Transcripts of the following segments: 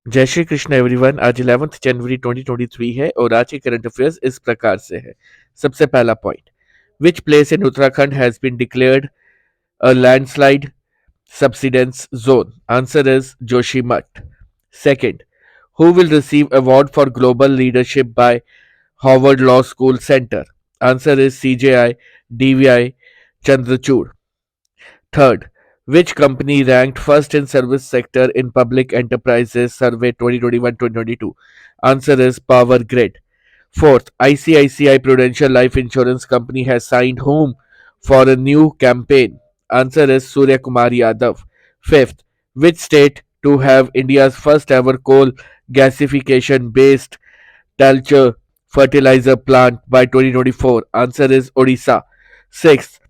जय श्री कृष्ण एवरीवन। आज 11 जनवरी 2023 है और आज के करंट अफेयर्स इस प्रकार से है। सबसे पहला point, which place in Uttarakhand has been declared a landslide subsidence zone? Answer is Joshimath. Second, who will receive award for global leadership by Harvard Law School Center? Answer is CJI DVI Chandrachud. Third, which company ranked first in service sector in Public Enterprises Survey 2021-2022? Answer is Power Grid. Fourth, ICICI Prudential Life Insurance Company has signed whom for a new campaign? Answer is Surya Kumar Yadav. Fifth, which state to have India's first ever coal gasification based Talcher fertilizer plant by 2024? Answer is Odisha. Sixth,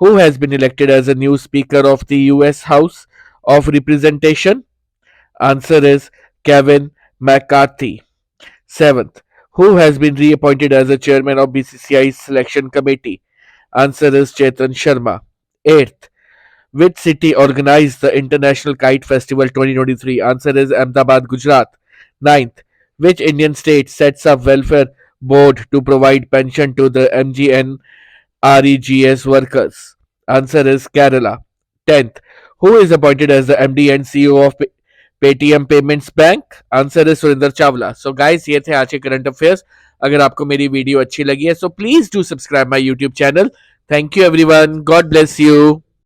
who has been elected as a new Speaker of the US House of Representation? Answer is Kevin McCarthy. Seventh, who has been reappointed as the chairman of BCCI's selection committee? Answer is Chetan Sharma. Eighth, which city organized the International Kite Festival 2023? Answer is Ahmedabad, Gujarat. Ninth, which Indian state sets up welfare board to provide pension to the MGNREGS workers? Answer is Kerala. Tenth, who is appointed as the MD and CEO of Paytm payments bank? Answer है Surendra Chawla. So guys, ये थे आज के current affairs. अगर आपको मेरी video अच्छी लगी है so please do subscribe my YouTube channel. Thank you everyone. God bless you.